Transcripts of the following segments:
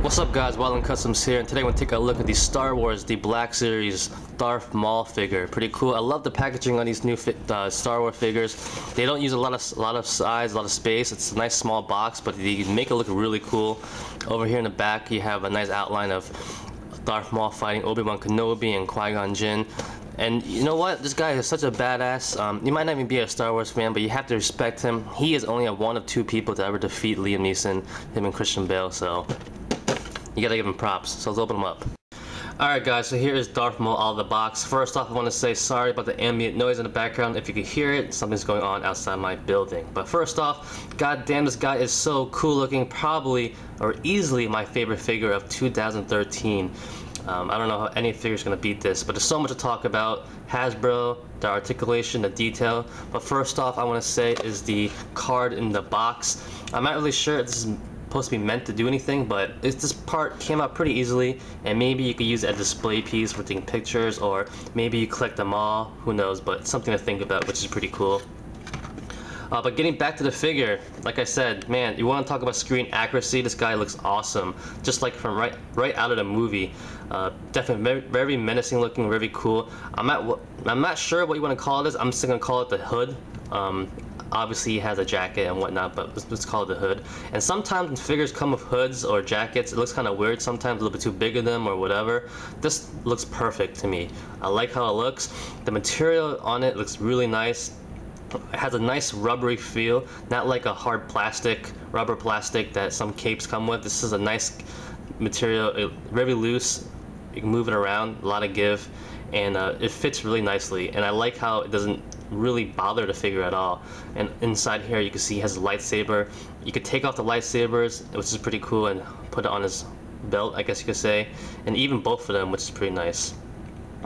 What's up guys, Wild & Customs here, and today we're going to take a look at the Star Wars, the Black Series Darth Maul figure. Pretty cool. I love the packaging on these new Star Wars figures. They don't use a lot of size, a lot of space. It's a nice small box, but they make it look really cool. Over here in the back you have a nice outline of Darth Maul fighting Obi-Wan Kenobi and Qui-Gon Jinn. And you know what? This guy is such a badass. You might not even be a Star Wars fan, but you have to respect him. He is only one of two people to ever defeat Liam Neeson, him and Christian Bale, so you gotta give him props. So let's open him up. Alright guys, so here is Darth Maul out of the box. First off, I want to say sorry about the ambient noise in the background. If you could hear it, something's going on outside my building. But first off, god damn, this guy is so cool looking. Probably, or easily, my favorite figure of 2013. I don't know how any figure is going to beat this, but there's so much to talk about. Hasbro, the articulation, the detail. But first off, I want to say is the card in the box. I'm not really sure if this is supposed to be meant to do anything, but this part came out pretty easily, and maybe you could use it as a display piece for taking pictures, or maybe you collect them all, who knows, but it's something to think about, which is pretty cool. But getting back to the figure, like I said, man, you want to talk about screen accuracy, this guy looks awesome, just like from right out of the movie. Definitely very menacing looking, very cool. I'm not sure what you want to call this. I'm just gonna call it the hood. Obviously he has a jacket and whatnot, but let's call it the hood. And sometimes when figures come with hoods or jackets, it looks kind of weird sometimes, a little bit too big of them or whatever. This looks perfect to me. I like how it looks. The material on it looks really nice. It has a nice rubbery feel, not like a hard rubber plastic that some capes come with. This is a nice material, very loose. You can move it around, a lot of give, and it fits really nicely. And I like how it doesn't really bother the figure at all. And inside here you can see he has a lightsaber. You could take off the lightsabers, which is pretty cool, and put it on his belt, I guess you could say, and even both of them, which is pretty nice.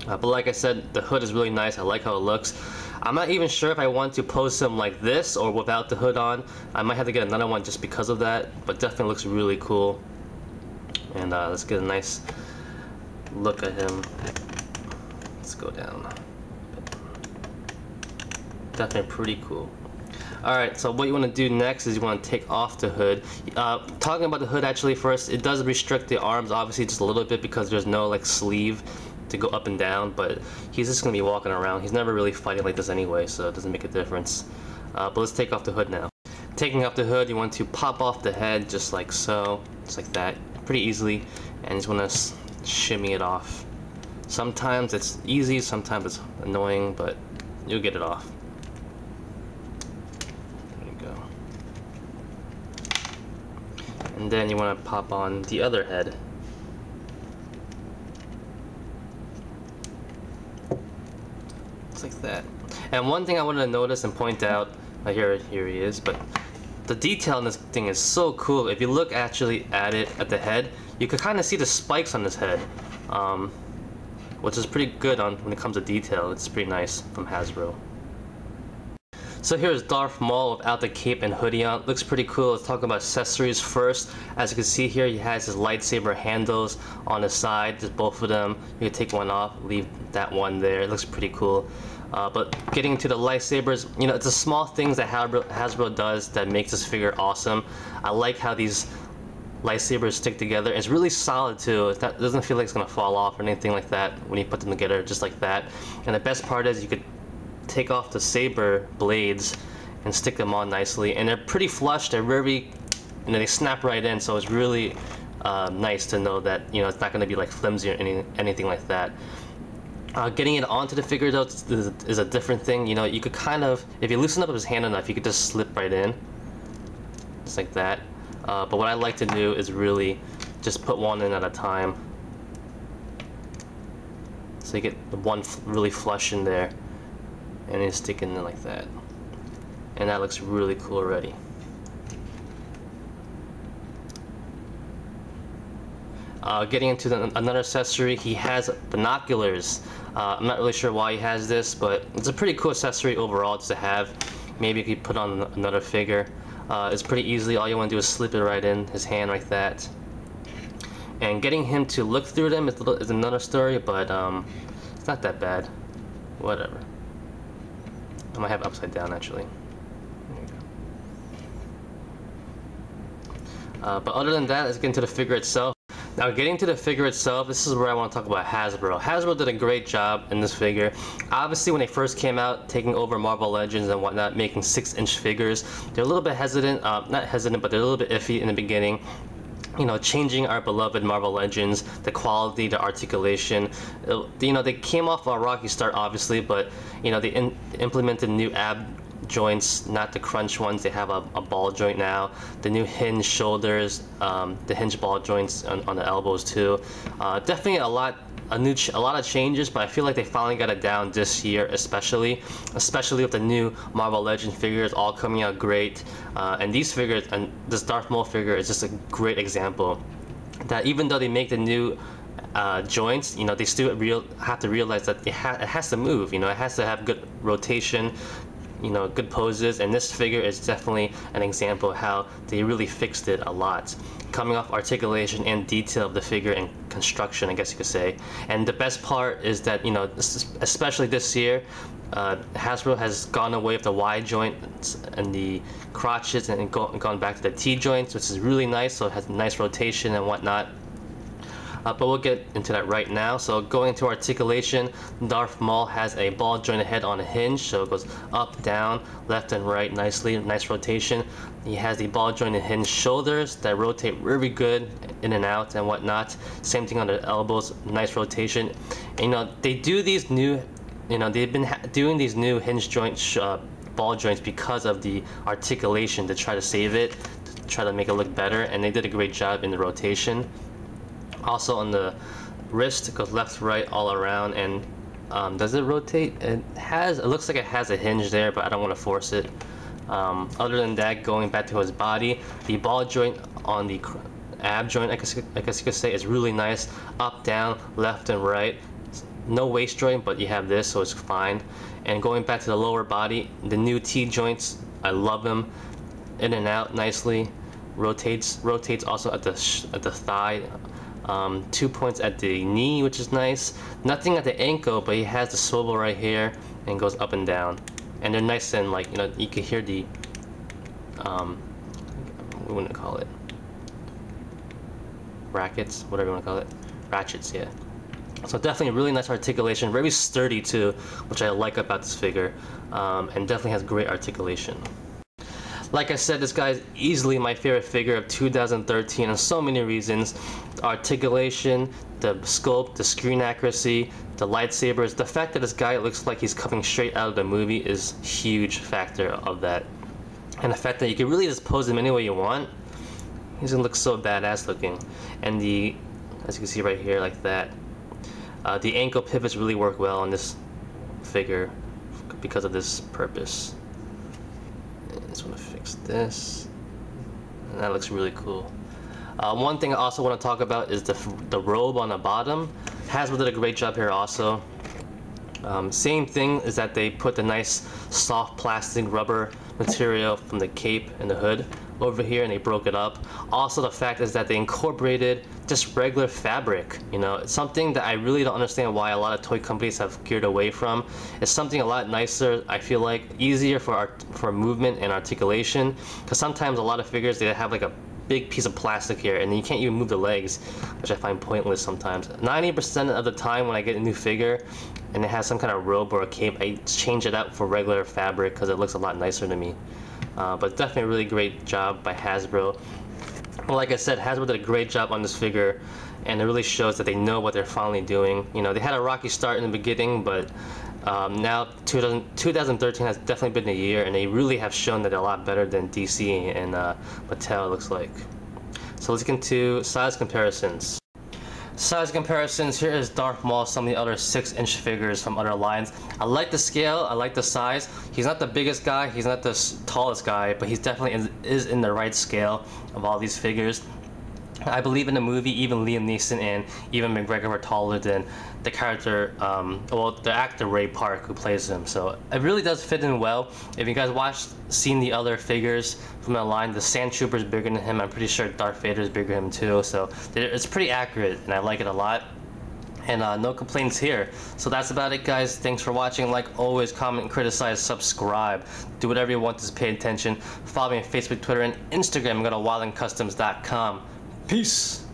But like I said, the hood is really nice. I like how it looks. I'm not even sure if I want to pose him like this or without the hood on. I might have to get another one just because of that, but definitely looks really cool. And let's get a nice look at him. Let's go down. Definitely pretty cool. Alright, so what you want to do next is you want to take off the hood. Talking about the hood actually first, it does restrict the arms obviously just a little bit because there's no like sleeve to go up and down, but he's just going to be walking around. He's never really fighting like this anyway, so it doesn't make a difference. But let's take off the hood now. Taking off the hood, you want to pop off the head just like so, just like that, pretty easily, and you just want to shimmy it off. Sometimes it's easy, sometimes it's annoying, but you'll get it off. There you go. And then you want to pop on the other head. Like that. And one thing I wanted to notice and point out, here he is, but the detail in this thing is so cool. If you look actually at it at the head, you can kind of see the spikes on his head, which is pretty good when it comes to detail. It's pretty nice from Hasbro. So here's Darth Maul without the cape and hoodie on. Looks pretty cool. Let's talk about accessories first. As you can see here, he has his lightsaber handles on the side, just both of them. You can take one off, leave that one there. It looks pretty cool. But getting to the lightsabers, you know, it's the small things that Hasbro does that makes this figure awesome. I like how these lightsabers stick together. It's really solid too. It doesn't feel like it's gonna fall off or anything like that when you put them together, just like that. And the best part is you could take off the saber blades and stick them on nicely, and they're pretty flush. They're very, and they snap right in, so it's really nice to know that, you know, it's not going to be like flimsy or anything like that. Getting it onto the figure though is a different thing. You know, you could kind of, if you loosen up his hand enough, you could just slip right in, just like that. But what I like to do is really just put one in at a time, so you get the one really flush in there, and then stick it in like that, and that looks really cool already. Getting into another accessory, he has binoculars. I'm not really sure why he has this, but it's a pretty cool accessory overall just to have. Maybe you could put on another figure. It's pretty easily, all you want to do is slip it right in his hand like that. And getting him to look through them is another story, but it's not that bad. Whatever. I might have it upside down actually. There you go. But other than that, let's get into the figure itself. Now getting to the figure itself, this is where I want to talk about Hasbro. Hasbro did a great job in this figure. Obviously when they first came out, taking over Marvel Legends and whatnot, making 6-inch figures, they're a little bit hesitant, not hesitant, but they're a little bit iffy in the beginning. You know, changing our beloved Marvel Legends, the quality, the articulation. You know, they came off a rocky start obviously, but you know, they implemented new ab joints, not the crunch ones. They have a ball joint now. The new hinge shoulders, the hinge ball joints on the elbows too. Definitely a lot of changes, but I feel like they finally got it down this year, especially with the new Marvel Legends figures all coming out great. And these figures, and this Darth Maul figure is just a great example that even though they make the new joints, you know, they still have to realize that it has to move. You know, it has to have good rotation, you know, good poses, and this figure is definitely an example of how they really fixed it a lot, coming off articulation and detail of the figure and construction, I guess you could say. And the best part is that, you know, especially this year, Hasbro has gone away with the Y joints and the crotches and gone back to the T joints, which is really nice, so it has nice rotation and whatnot. But we'll get into that right now. So going into articulation, Darth Maul has a ball jointed head on a hinge, so it goes up, down, left and right nicely, nice rotation. He has the ball jointed hinge shoulders that rotate really good in and out and whatnot. Same thing on the elbows, nice rotation. And, you know, they do these new, you know, they've been doing these new hinge joint ball joints because of the articulation to try to save it, to try to make it look better, and they did a great job in the rotation. Also on the wrist, it goes left, right, all around, and does it rotate? It looks like it has a hinge there, but I don't want to force it. Other than that, going back to his body, the ball joint on the ab joint, I guess you could say, is really nice. Up, down, left, and right. No waist joint, but you have this, so it's fine. And going back to the lower body, the new T joints, I love them. In and out nicely. Rotates also at the thigh. 2 points at the knee, which is nice. Nothing at the ankle, but he has the swivel right here and goes up and down. And they're nice and, like, you know, you can hear the we wouldn't call it brackets, whatever you want to call it, ratchets, yeah. So definitely really nice articulation, very sturdy too, which I like about this figure, and definitely has great articulation. Like I said, this guy is easily my favorite figure of 2013 and so many reasons. The articulation, the sculpt, the screen accuracy, the lightsabers, the fact that this guy looks like he's coming straight out of the movie is a huge factor of that. And the fact that you can really just pose him any way you want, he's gonna look so badass looking. And as you can see right here, like that, the ankle pivots really work well on this figure because of this purpose. I just want to fix this, and that looks really cool. One thing I also want to talk about is the robe on the bottom. Hasbro did a great job here also. Same thing is that they put the nice soft plastic rubber material from the cape and the hood over here, and they broke it up. Also, the fact is that they incorporated just regular fabric. You know, it's something that I really don't understand why a lot of toy companies have geared away from. It's something a lot nicer, I feel like, easier for movement and articulation. Because sometimes a lot of figures, they have like a big piece of plastic here, and you can't even move the legs, which I find pointless sometimes. 90% of the time when I get a new figure and it has some kind of robe or a cape, I change it out for regular fabric because it looks a lot nicer to me. But definitely a really great job by Hasbro. Well, like I said, Hasbro did a great job on this figure, and it really shows that they know what they're finally doing. You know, they had a rocky start in the beginning, but now 2013 has definitely been a year, and they really have shown that they're a lot better than DC and Mattel, it looks like. So let's get into size comparisons. Size comparisons, here is Darth Maul, some of the other 6-inch figures from other lines. I like the scale, I like the size. He's not the biggest guy, he's not the tallest guy, but he's definitely is in the right scale of all these figures. I believe in the movie, even Liam Neeson and even McGregor were taller than the character, well, the actor Ray Park who plays him. So it really does fit in well. If you guys seen the other figures from the line, the Sand Trooper's bigger than him. I'm pretty sure Darth Vader's bigger than him too. So it's pretty accurate, and I like it a lot. And no complaints here. So that's about it, guys. Thanks for watching. Like always, comment, criticize, subscribe. Do whatever you want to pay attention. Follow me on Facebook, Twitter, and Instagram. Go to wildandcustoms.com. Peace.